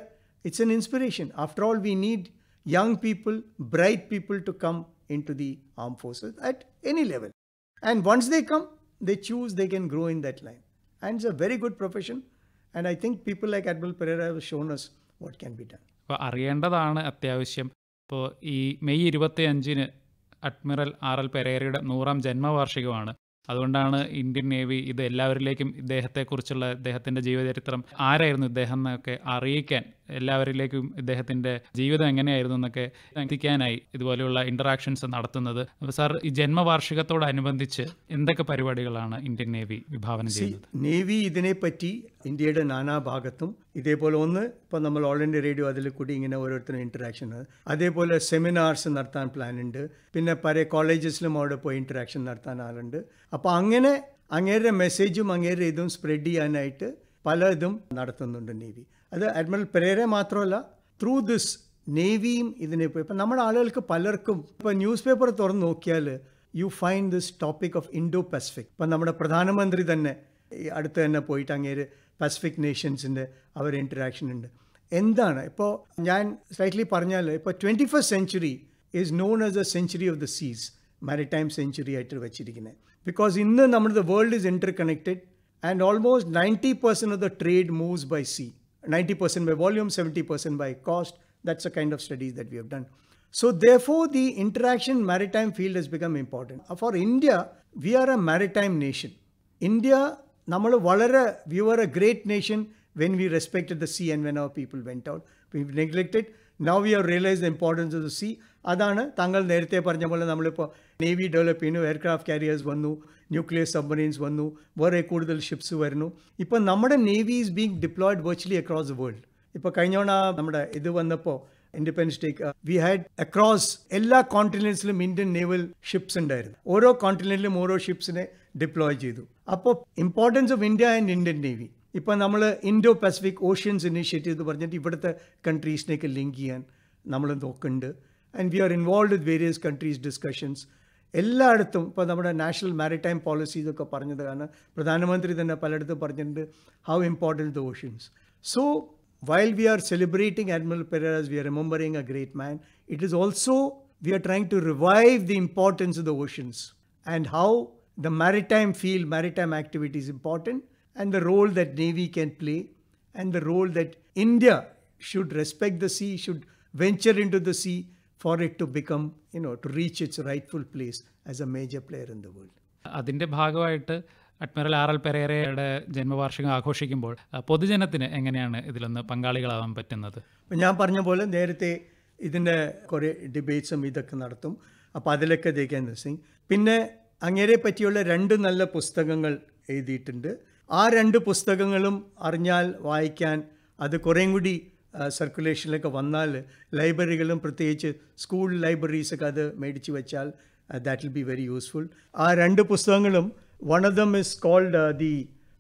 it's an inspiration. After all, we need young people, bright people to come into the armed forces at any level. And once they come, they choose, they can grow in that line. And it's a very good profession. And I think people like Admiral Pereira have shown us what can be done. അപ്പോൾ അറിയേണ്ടതാണ് അത്യാവശ്യം. ഇപ്പോൾ ഈ May 25-ന് admiral RL പെരേരയുടെ 100ാം ജന്മവാർഷികമാണ്. അതുകൊണ്ടാണ് Indian navy ഇത് എല്ലാവരിലേക്കും ഇദ്ദേഹത്തെക്കുറിച്ചുള്ള, ഇദ്ദേഹത്തിൻ്റെ ജീവചരിത്രം, ആരായിരുന്നു ഇദ്ദേഹം എന്നൊക്കെ അറിയിക്കാൻ എല്ലാവരിലേക്കും ഇദ്ദേഹത്തിൻ്റെ ജീവിതം എങ്ങനെയായിരുന്നു എന്നൊക്കെ എത്തിക്കാനായി ഇതുപോലെയുള്ള ഇൻറ്ററാക്ഷൻസ് നടത്തുന്നത്. അപ്പോൾ സാർ, ഈ ജന്മവാർഷികത്തോടനുബന്ധിച്ച് എന്തൊക്കെ പരിപാടികളാണ് ഇന്ത്യൻ നേവി വിഭാവനം ചെയ്യുന്നത്? നേവി ഇതിനെപ്പറ്റി ഇന്ത്യയുടെ നാനാഭാഗത്തും ഇതേപോലെ ഒന്ന് ഇപ്പോൾ നമ്മൾ ഓൾ ഇന്ത്യ റേഡിയോ അതിൽ കൂടി ഇങ്ങനെ ഓരോരുത്തരും ഇൻറ്ററാക്ഷൻ, അതേപോലെ സെമിനാർസ് നടത്താൻ പ്ലാൻ ഉണ്ട്. പിന്നെ പല കോളേജസിലും അവിടെ പോയി ഇൻറ്ററാക്ഷൻ നടത്താൻ ആളുണ്ട്. അപ്പോൾ അങ്ങനെ അങ്ങേരുടെ മെസ്സേജും അങ്ങേരുടെ ഇതും സ്പ്രെഡ് ചെയ്യാനായിട്ട് പല ഇതും നടത്തുന്നുണ്ട് നേവി. അത് അഡ്മിറൽ പെരേര മാത്രമല്ല, ത്രൂ ദിസ് നേവിയും ഇതിനെ പോയി ഇപ്പം നമ്മുടെ ആളുകൾക്ക് പലർക്കും ഇപ്പോൾ ന്യൂസ് പേപ്പർ തുറന്ന് നോക്കിയാൽ you find this topic of Indo Pacific. ഇപ്പം നമ്മുടെ പ്രധാനമന്ത്രി തന്നെ അടുത്ത് തന്നെ പോയിട്ട് അങ്ങേര് പസഫിക് നേഷൻസിൻ്റെ അവർ ഇൻറ്ററാക്ഷൻ ഉണ്ട്. എന്താണ് ഇപ്പോൾ ഞാൻ സ്ലൈറ്റ്ലി പറഞ്ഞാൽ, ഇപ്പോൾ 21st century is known as a century of the seas, maritime century ആയിട്ട് വെച്ചിരിക്കുന്നത്. ബിക്കോസ് ഇന്ന് നമ്മുടെ world is interconnected and almost 90% of the trade moves by sea. 90% by volume, 70% by cost. That's the kind of studies that we have done. So therefore, the interaction maritime field has become important. For India, we are a maritime nation. India, we were a great nation when we respected the sea and when our people went out. We neglected. Now we have realized the importance of the sea. അതാണ് താങ്കൾ നേരത്തെ പറഞ്ഞ പോലെ നമ്മളിപ്പോൾ navy develop ചെയ്യുന്നു, aircraft careers വന്നു, nuclear submarines വന്നു, വേറെ കൂടുതൽ ഷിപ്സ് വരുന്നു. ഇപ്പം നമ്മുടെ navy is being diploid virtually across the world. ഇപ്പോൾ കഴിഞ്ഞോണ നമ്മുടെ ഇത് വന്നപ്പോൾ independence day we had across എല്ലാ കോണ്ടിനെൻറ്റ്സിലും ഇന്ത്യൻ നേവൽ ഷിപ്സ് ഉണ്ടായിരുന്നു. ഓരോ കോണ്ടിനെൻറ്റിലും ഓരോ ഷിപ്സിനെ ഡിപ്ലോയ് ചെയ്തു. അപ്പോൾ importance of India and Indian navy ഇപ്പം നമ്മൾ ഇൻഡോ പസഫിക് ഓഷ്യൻസ് ഇനീഷ്യേറ്റീവ് എന്ന് പറഞ്ഞിട്ട് ഇവിടുത്തെ കൺട്രീസിനെയൊക്കെ ലിങ്ക് ചെയ്യാൻ നമ്മൾ നോക്കുന്നുണ്ട്. And we are involve with various countries discussions. എല്ലായിടത്തും ഇപ്പോൾ നമ്മുടെ നാഷണൽ മാരിടൈം പോളിസി ഇതൊക്കെ പറഞ്ഞത് കാരണം പ്രധാനമന്ത്രി തന്നെ പലയിടത്തും പറഞ്ഞിട്ടുണ്ട് how important the oceans. So while we are celebrating Admiral Pereira, we are remembering a great man. It is also, we are trying to revive the importance of the oceans and how the maritime field, maritime activity is important, and the role that Navy can play, and the role that India should respect the sea, should venture into the sea for it to become, to reach its rightful place as a major player in the world. അതിൻ്റെ ഭാഗമായിട്ട് admiral R L പെരേരയുടെ ജന്മവാർഷികം ആഘോഷിക്കുമ്പോൾ പൊതുജനത്തിന് എങ്ങനെയാണ് ഇതിലൊന്ന് പങ്കാളികളാവാൻ പറ്റുന്നത്? ഞാൻ പറഞ്ഞ പോലെ നേരത്തെ ഇതിൻ്റെ കുറേ ഡിബേറ്റ്സും ഇതൊക്കെ നടത്തും. അപ്പോൾ അതിലൊക്കെ ദേക്കാൻ സിംഗ്. പിന്നെ അങ്ങേരെ പറ്റിയുള്ള 2 നല്ല പുസ്തകങ്ങൾ എഴുതിയിട്ടുണ്ട്. ആ 2 പുസ്തകങ്ങളും അറിഞ്ഞാൽ വായിക്കാൻ അത് കുറേയും കൂടി സർക്കുലേഷനിലൊക്കെ വന്നാൽ ലൈബ്രറികളും പ്രത്യേകിച്ച് സ്കൂൾ ലൈബ്രറീസൊക്കെ അത് മേടിച്ച് വെച്ചാൽ that will be very useful. ആ 2 പുസ്തകങ്ങളും, one of them is called the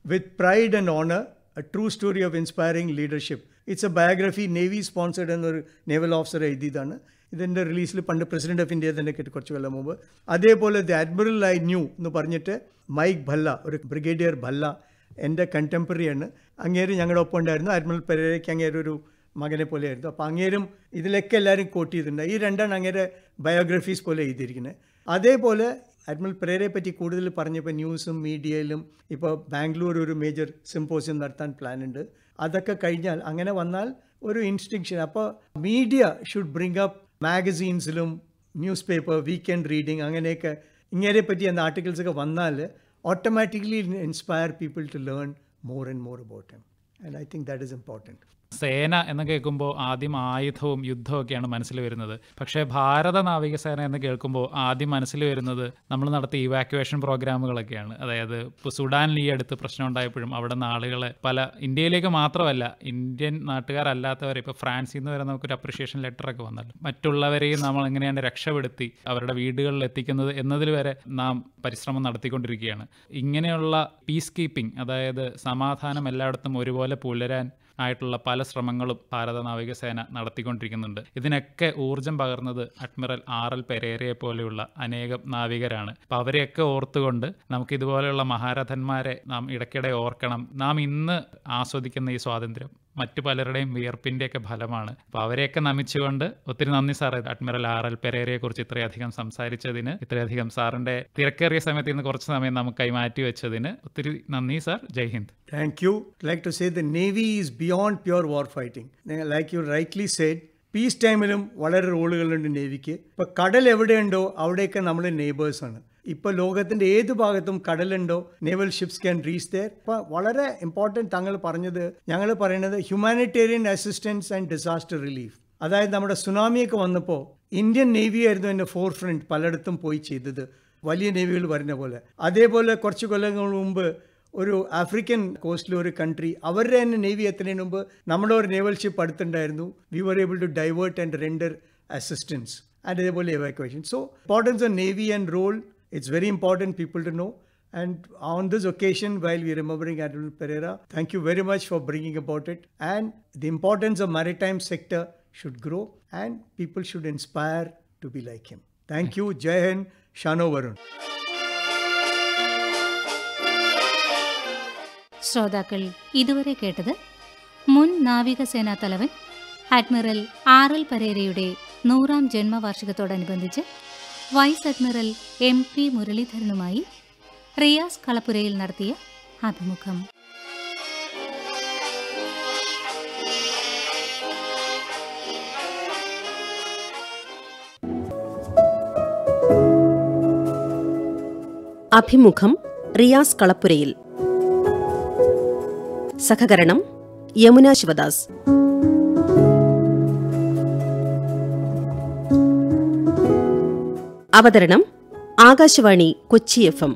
With Pride and Honor, a true story of inspiring leadership. It's a biography, Navy sponsored എന്നൊരു നേവൽ ഓഫീസർ എഴുതിയതാണ്. ഇതിൻ്റെ റിലീസിൽ പണ്ട് പ്രസിഡന്റ് ഓഫ് ഇന്ത്യ തന്നെ കുറച്ച് കൊല്ലം മുമ്പ്. അതേപോലെ ദി അഡ്മിറൽ ഐ ന്യൂ എന്ന് പറഞ്ഞിട്ട് മൈക്ക് ഭല്ല, ഒരു ബ്രിഗേഡിയർ ഭല്ല, എൻ്റെ കണ്ടംപററിയാണ്. അങ്ങേര് ഞങ്ങളുടെ ഒപ്പം ഉണ്ടായിരുന്നു. അഡ്മിറൽ പെരേരയ്ക്ക് അങ്ങേരൊരു മകനെ പോലെയായിരുന്നു. അപ്പോൾ അങ്ങേരും ഇതിലൊക്കെ എല്ലാവരും കോട്ട് ചെയ്തിട്ടുണ്ട്. ഈ 2 അങ്ങേരെ ബയോഗ്രഫീസ് പോലെ എഴുതിയിരിക്കുന്നത്. അതേപോലെ അഡ്മിറൽ പെരേരയെ പറ്റി കൂടുതൽ പറഞ്ഞപ്പോൾ ന്യൂസും മീഡിയയിലും ഇപ്പോൾ ബാംഗ്ലൂർ ഒരു മേജർ സിമ്പോസിയം നടത്താൻ പ്ലാൻ ഉണ്ട്. അതൊക്കെ കഴിഞ്ഞാൽ അങ്ങനെ വന്നാൽ ഒരു ഇൻസ്റ്റിങ്ഷൻ. അപ്പോൾ മീഡിയ ഷുഡ് ബ്രിങ് അപ്പ് മാഗസീൻസിലും ന്യൂസ് പേപ്പർ വീക്കെൻഡ് റീഡിങ് അങ്ങനെയൊക്കെ ഇങ്ങനെ പറ്റി എന്ന ആർട്ടിക്കിൾസൊക്കെ വന്നാൽ automatically inspire people to learn more and more about him. And I think that is important. സേന എന്ന് കേൾക്കുമ്പോൾ ആദ്യം ആയുധവും യുദ്ധമൊക്കെയാണ് മനസ്സിൽ വരുന്നത്. പക്ഷേ ഭാരത നാവികസേന എന്ന് കേൾക്കുമ്പോൾ ആദ്യം മനസ്സിൽ വരുന്നത് നമ്മൾ നടത്തിയ ഇവാക്യുവേഷൻ പ്രോഗ്രാമുകളൊക്കെയാണ്. അതായത് ഇപ്പോൾ സുഡാനിൽ ഈ അടുത്ത് പ്രശ്നം ഉണ്ടായപ്പോഴും അവിടെ നിന്ന് ആളുകളെ പല ഇന്ത്യയിലേക്ക് മാത്രമല്ല ഇന്ത്യൻ നാട്ടുകാരല്ലാത്തവരെ ഇപ്പോൾ ഫ്രാൻസിൽ നിന്ന് വരെ നമുക്കൊരു അപ്രിഷിയേഷൻ ലെറ്ററൊക്കെ വന്നല്ലോ. മറ്റുള്ളവരെയും നമ്മൾ എങ്ങനെയാണ് രക്ഷപ്പെടുത്തി അവരുടെ വീടുകളിൽ എത്തിക്കുന്നത് എന്നതിൽ വരെ നാം പരിശ്രമം നടത്തിക്കൊണ്ടിരിക്കുകയാണ്. ഇങ്ങനെയുള്ള പീസ് കീപ്പിംഗ്, അതായത് സമാധാനം എല്ലായിടത്തും ഒരുപോലെ പുലരാൻ ആയിട്ടുള്ള പല ശ്രമങ്ങളും ഭാരത നാവികസേന നടത്തിക്കൊണ്ടിരിക്കുന്നുണ്ട്. ഇതിനൊക്കെ ഊർജം പകർന്നത് അഡ്മിറൽ ആർ എൽ പെരേരയെ പോലെയുള്ള അനേകം നാവികരാണ്. അപ്പം അവരെയൊക്കെ ഓർത്തുകൊണ്ട് നമുക്ക് ഇതുപോലെയുള്ള മഹാരഥന്മാരെ നാം ഇടയ്ക്കിടെ ഓർക്കണം. നാം ഇന്ന് ആസ്വദിക്കുന്ന ഈ സ്വാതന്ത്ര്യം മറ്റു പലരുടെയും വിയർപ്പിൻ്റെയൊക്കെ ഫലമാണ്. അപ്പോൾ അവരെയൊക്കെ നമിച്ചുകൊണ്ട് ഒത്തിരി നന്ദി സാർ, അഡ്മിറൽ ആർ എൽ പെരേരയെ കുറിച്ച് ഇത്രയധികം സംസാരിച്ചതിന്, ഇത്രയധികം സാറിൻ്റെ തിരക്കേറിയ സമയത്ത് ഇന്ന് കുറച്ച് സമയം നമുക്കായി മാറ്റി വെച്ചതിന് ഒത്തിരി നന്ദി sir. Jai Hind. Thank you. I'd like to say the Navy is beyond pure war fighting. Like you rightly said, peace ടൈമിലും വളരെ റോളുകളുണ്ട് നേവിക്ക്. ഇപ്പോൾ കടൽ എവിടെയുണ്ടോ അവിടെയൊക്കെ നമ്മൾ നെയ്ബേഴ്സാണ്. ഇപ്പോൾ ലോകത്തിൻ്റെ ഏത് ഭാഗത്തും കടലുണ്ടോ naval ships can reach there. ഇപ്പോൾ വളരെ ഇമ്പോർട്ടൻറ്റ് താങ്കൾ പറഞ്ഞത്, ഞങ്ങൾ പറയുന്നത് humanitarian assistance and disaster relief. അതായത് നമ്മുടെ സുനാമിയൊക്കെ വന്നപ്പോൾ ഇന്ത്യൻ നേവി ആയിരുന്നു എൻ്റെ ഫോർ ഫ്രണ്ട് പലയിടത്തും പോയി ചെയ്തത്, വലിയ നേവികൾ വരുന്ന പോലെ. അതേപോലെ കുറച്ച് കൊല്ലങ്ങൾ മുമ്പ് ഒരു ആഫ്രിക്കൻ കോസ്റ്റിലെ ഒരു കൺട്രി, അവരുടെ തന്നെ നേവി എത്തുന്നതിന് മുമ്പ് നമ്മുടെ ഒരു നേവൽ ഷിപ്പ് അടുത്തുണ്ടായിരുന്നു. We were able to divert and render assistance and അതേപോലെ evacuation. So importance of navy and role, it's very important people to know. And on this occasion, while we are remembering Admiral Pereira, thank you very much for bringing about it. And the importance of maritime sector should grow and people should inspire to be like him. Thank you. Jai Hind. Shano Varun. ശ്രോതാക്കൾ ഇതുവരെ കേട്ടത് മുൻ നാവികസേനാ തലവൻ admiral RL പെരേരയുടെ 100ാം ജന്മവാർഷികത്തോടനുബന്ധിച്ച് vice admiral MP മുരളീധരനുമായി റിയാസ് കളപ്പുരയിൽ നടത്തിയ അഭിമുഖം. അഭിമുഖം റിയാസ് കളപ്പുരയിൽ. സഹകരണം യമുന ശിവദാസ്. അവതരണം ആകാശവാണി കൊച്ചി FM.